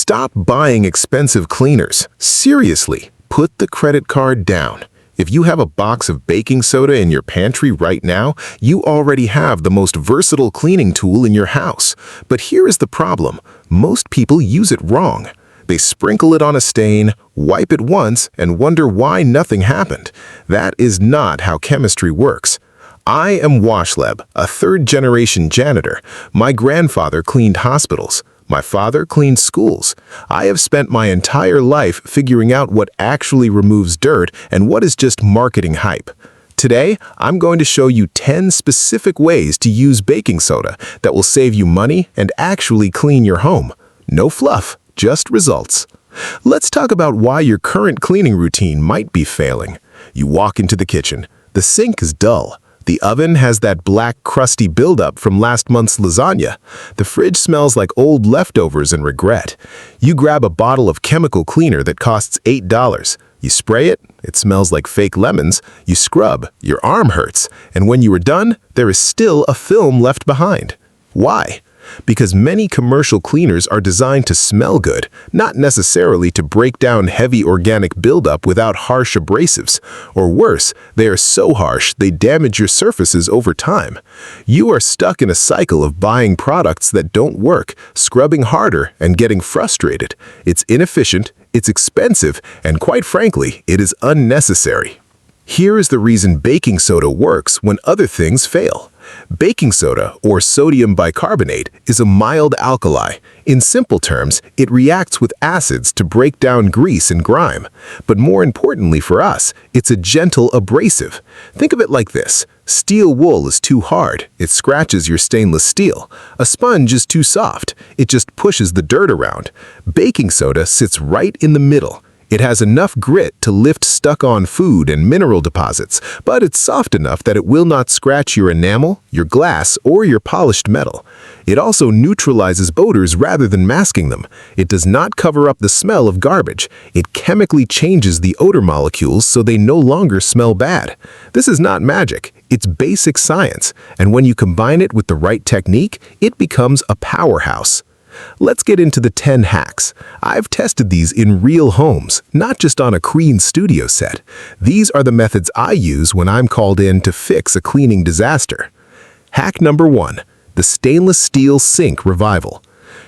Stop buying expensive cleaners. Seriously, put the credit card down. If you have a box of baking soda in your pantry right now, you already have the most versatile cleaning tool in your house. But here is the problem. Most people use it wrong. They sprinkle it on a stain, wipe it once, and wonder why nothing happened. That is not how chemistry works. I am Washleb, a third-generation janitor. My grandfather cleaned hospitals. My father cleaned schools. I have spent my entire life figuring out what actually removes dirt and what is just marketing hype. Today, I'm going to show you 10 specific ways to use baking soda that will save you money and actually clean your home. No fluff, just results. Let's talk about why your current cleaning routine might be failing. You walk into the kitchen. The sink is dull. The oven has that black, crusty buildup from last month's lasagna. The fridge smells like old leftovers and regret. You grab a bottle of chemical cleaner that costs $8. You spray it, it smells like fake lemons. You scrub, your arm hurts. And when you are done, there is still a film left behind. Why? Because many commercial cleaners are designed to smell good, not necessarily to break down heavy organic buildup without harsh abrasives. Or worse, they are so harsh they damage your surfaces over time. You are stuck in a cycle of buying products that don't work, scrubbing harder, and getting frustrated. It's inefficient, it's expensive, and quite frankly, it is unnecessary. Here is the reason baking soda works when other things fail. Baking soda, or sodium bicarbonate, is a mild alkali. In simple terms, it reacts with acids to break down grease and grime. But more importantly for us, it's a gentle abrasive. Think of it like this. Steel wool is too hard. It scratches your stainless steel. A sponge is too soft. It just pushes the dirt around. Baking soda sits right in the middle. It has enough grit to lift stuck-on food and mineral deposits, but it's soft enough that it will not scratch your enamel, your glass, or your polished metal. It also neutralizes odors rather than masking them. It does not cover up the smell of garbage. It chemically changes the odor molecules so they no longer smell bad. This is not magic. It's basic science, and when you combine it with the right technique, it becomes a powerhouse. Let's get into the 10 hacks. I've tested these in real homes, not just on a clean studio set. These are the methods I use when I'm called in to fix a cleaning disaster. Hack number 1. The stainless steel sink revival.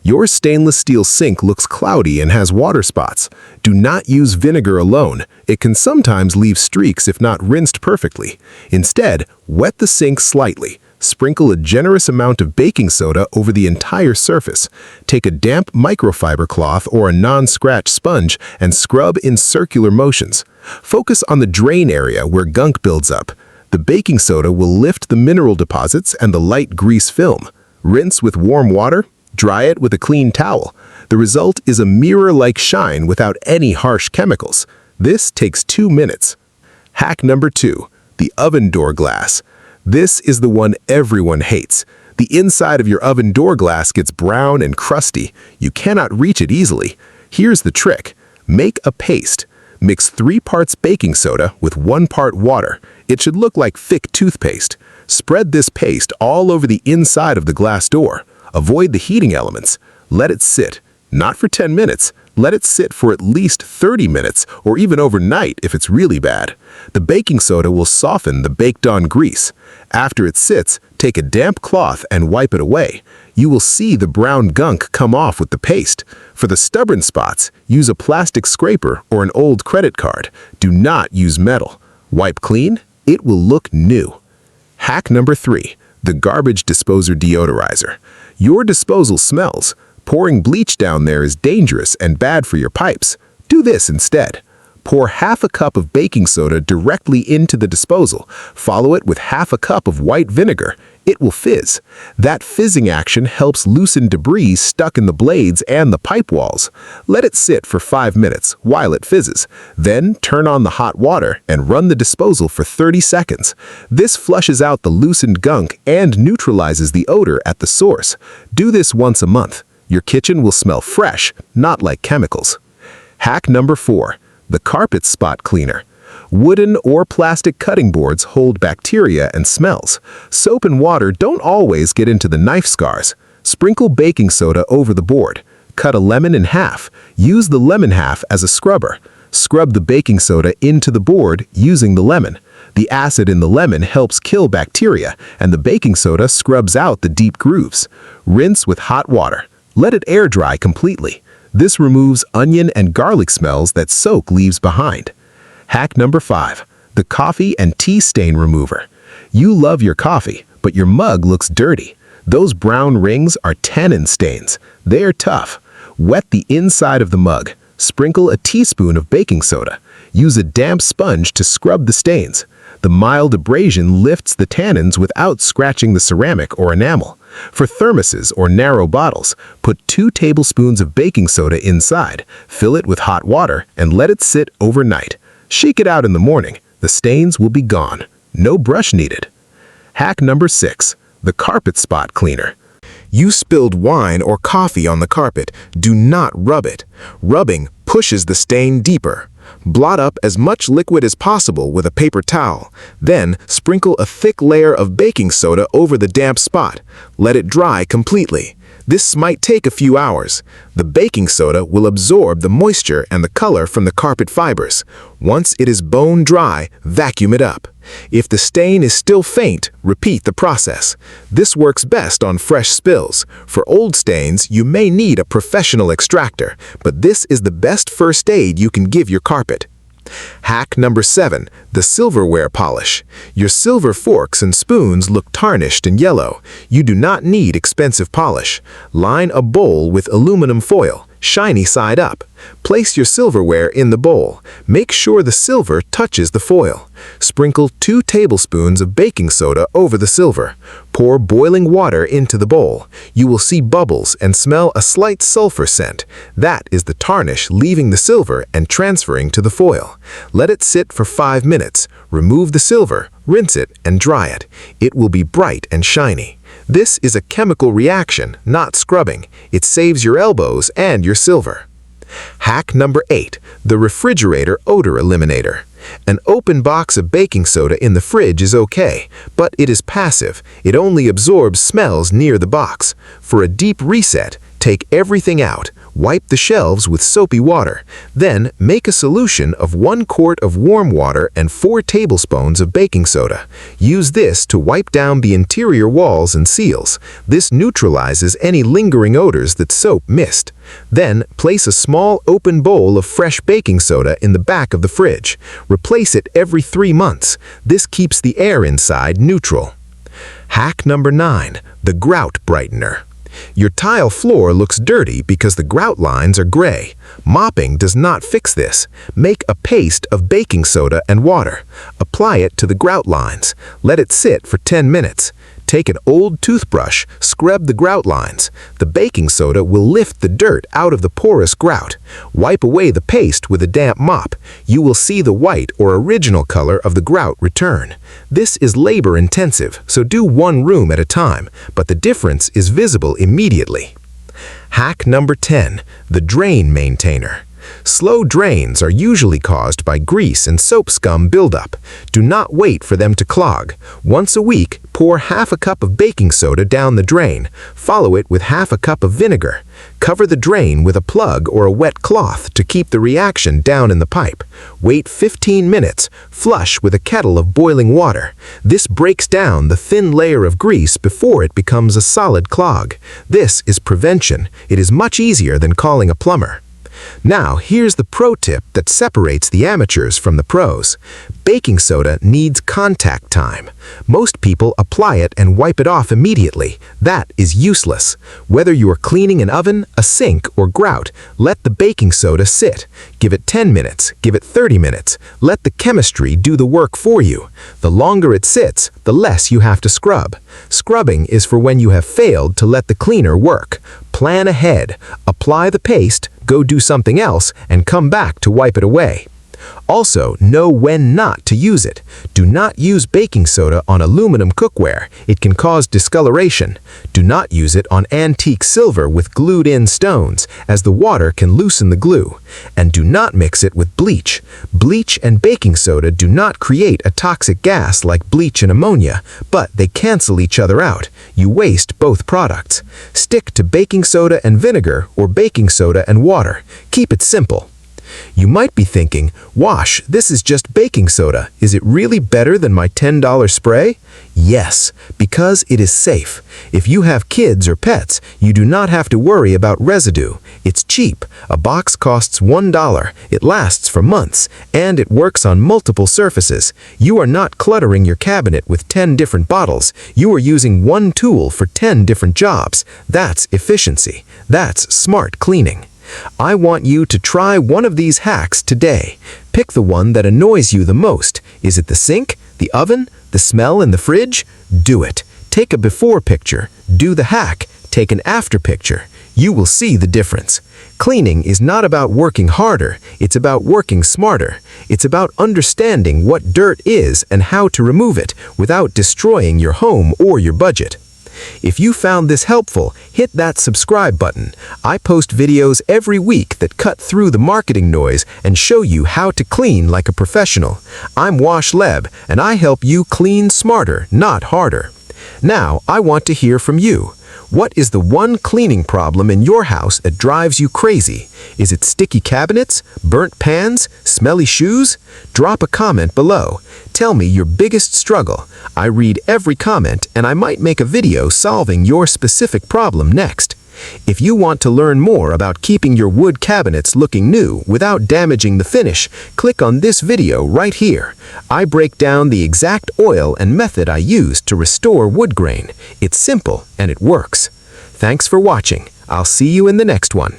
Your stainless steel sink looks cloudy and has water spots. Do not use vinegar alone. It can sometimes leave streaks if not rinsed perfectly. Instead, wet the sink slightly. Sprinkle a generous amount of baking soda over the entire surface. Take a damp microfiber cloth or a non-scratch sponge and scrub in circular motions. Focus on the drain area where gunk builds up. The baking soda will lift the mineral deposits and the light grease film. Rinse with warm water. Dry it with a clean towel. The result is a mirror-like shine without any harsh chemicals. This takes 2 minutes. Hack number 2. The oven door glass. This is the one everyone hates. The inside of your oven door glass gets brown and crusty. You cannot reach it easily. Here's the trick. Make a paste. Mix 3 parts baking soda with 1 part water. It should look like thick toothpaste. Spread this paste all over the inside of the glass door. Avoid the heating elements. Let it sit. Not for 10 minutes. Let it sit for at least 30 minutes or even overnight if it's really bad. The baking soda will soften the baked-on grease. After it sits, take a damp cloth and wipe it away. You will see the brown gunk come off with the paste. For the stubborn spots, use a plastic scraper or an old credit card. Do not use metal. Wipe clean, it will look new. Hack number 3. The garbage disposer deodorizer. Your disposal smells. Pouring bleach down there is dangerous and bad for your pipes. Do this instead. Pour half a cup of baking soda directly into the disposal. Follow it with half a cup of white vinegar. It will fizz. That fizzing action helps loosen debris stuck in the blades and the pipe walls. Let it sit for 5 minutes while it fizzes. Then turn on the hot water and run the disposal for 30 seconds. This flushes out the loosened gunk and neutralizes the odor at the source. Do this once a month. Your kitchen will smell fresh, not like chemicals. Hack number 4. The carpet spot cleaner. Wooden or plastic cutting boards hold bacteria and smells. Soap and water don't always get into the knife scars. Sprinkle baking soda over the board. Cut a lemon in half. Use the lemon half as a scrubber. Scrub the baking soda into the board using the lemon. The acid in the lemon helps kill bacteria, and the baking soda scrubs out the deep grooves. Rinse with hot water. Let it air dry completely. This removes onion and garlic smells that soak leaves behind. Hack number 5. The coffee and tea stain remover. You love your coffee, but your mug looks dirty. Those brown rings are tannin stains. They are tough. Wet the inside of the mug. Sprinkle a teaspoon of baking soda. Use a damp sponge to scrub the stains. The mild abrasion lifts the tannins without scratching the ceramic or enamel. For thermoses or narrow bottles, put 2 tablespoons of baking soda inside, fill it with hot water, and let it sit overnight. Shake it out in the morning. The stains will be gone. No brush needed. Hack number 6. The carpet spot cleaner. You spilled wine or coffee on the carpet. Do not rub it. Rubbing pushes the stain deeper. Blot up as much liquid as possible with a paper towel. Then, sprinkle a thick layer of baking soda over the damp spot. Let it dry completely. This might take a few hours. The baking soda will absorb the moisture and the color from the carpet fibers. Once it is bone dry, vacuum it up. If the stain is still faint, repeat the process. This works best on fresh spills. For old stains, you may need a professional extractor, but this is the best first aid you can give your carpet. Hack number 7. The silverware polish. Your silver forks and spoons look tarnished and yellow. You do not need expensive polish. Line a bowl with aluminum foil, shiny side up. Place your silverware in the bowl. Make sure the silver touches the foil. Sprinkle 2 tablespoons of baking soda over the silver. Pour boiling water into the bowl. You will see bubbles and smell a slight sulfur scent. That is the tarnish leaving the silver and transferring to the foil. Let it sit for 5 minutes. Remove the silver, rinse it, and dry it. It will be bright and shiny. This is a chemical reaction, not scrubbing. It saves your elbows and your silver. Hack number 8. The refrigerator odor eliminator. An open box of baking soda in the fridge is okay, but it is passive. It only absorbs smells near the box. For a deep reset, take everything out. Wipe the shelves with soapy water. Then, make a solution of 1 quart of warm water and 4 tablespoons of baking soda. Use this to wipe down the interior walls and seals. This neutralizes any lingering odors that soap missed. Then, place a small open bowl of fresh baking soda in the back of the fridge. Replace it every 3 months. This keeps the air inside neutral. Hack number 9. The grout brightener. Your tile floor looks dirty because the grout lines are gray. Mopping does not fix this. Make a paste of baking soda and water. Apply it to the grout lines. Let it sit for 10 minutes. Take an old toothbrush, scrub the grout lines. The baking soda will lift the dirt out of the porous grout. Wipe away the paste with a damp mop. You will see the white or original color of the grout return. This is labor-intensive, so do 1 room at a time, but the difference is visible immediately. Hack number 10. The drain maintainer. Slow drains are usually caused by grease and soap scum buildup. Do not wait for them to clog. Once a week, pour half a cup of baking soda down the drain. Follow it with half a cup of vinegar. Cover the drain with a plug or a wet cloth to keep the reaction down in the pipe. Wait 15 minutes. Flush with a kettle of boiling water. This breaks down the thin layer of grease before it becomes a solid clog. This is prevention. It is much easier than calling a plumber. Now, here's the pro tip that separates the amateurs from the pros. Baking soda needs contact time. Most people apply it and wipe it off immediately. That is useless. Whether you are cleaning an oven, a sink, or grout, let the baking soda sit. Give it 10 minutes, give it 30 minutes. Let the chemistry do the work for you. The longer it sits, the less you have to scrub. Scrubbing is for when you have failed to let the cleaner work. Plan ahead. Apply the paste, go do something else, and come back to wipe it away. Also, know when not to use it. Do not use baking soda on aluminum cookware. It can cause discoloration. Do not use it on antique silver with glued-in stones, as the water can loosen the glue. And do not mix it with bleach. Bleach and baking soda do not create a toxic gas like bleach and ammonia, but they cancel each other out. You waste both products. Stick to baking soda and vinegar or baking soda and water. Keep it simple. You might be thinking, Wash, this is just baking soda. Is it really better than my $10 spray? Yes, because it is safe. If you have kids or pets, you do not have to worry about residue. It's cheap. A box costs $1. It lasts for months, and it works on multiple surfaces. You are not cluttering your cabinet with 10 different bottles. You are using one tool for 10 different jobs. That's efficiency. That's smart cleaning. I want you to try one of these hacks today. Pick the one that annoys you the most. Is it the sink, the oven, the smell in the fridge? Do it. Take a before picture. Do the hack. Take an after picture. You will see the difference. Cleaning is not about working harder. It's about working smarter. It's about understanding what dirt is and how to remove it without destroying your home or your budget. If you found this helpful, hit that subscribe button. I post videos every week that cut through the marketing noise and show you how to clean like a professional. I'm Wash Leb, and I help you clean smarter, not harder. Now, I want to hear from you. What is the one cleaning problem in your house that drives you crazy? Is it sticky cabinets, burnt pans, smelly shoes? Drop a comment below. Tell me your biggest struggle. I read every comment, and I might make a video solving your specific problem next. If you want to learn more about keeping your wood cabinets looking new without damaging the finish, click on this video right here. I break down the exact oil and method I use to restore wood grain. It's simple and it works. Thanks for watching. I'll see you in the next one.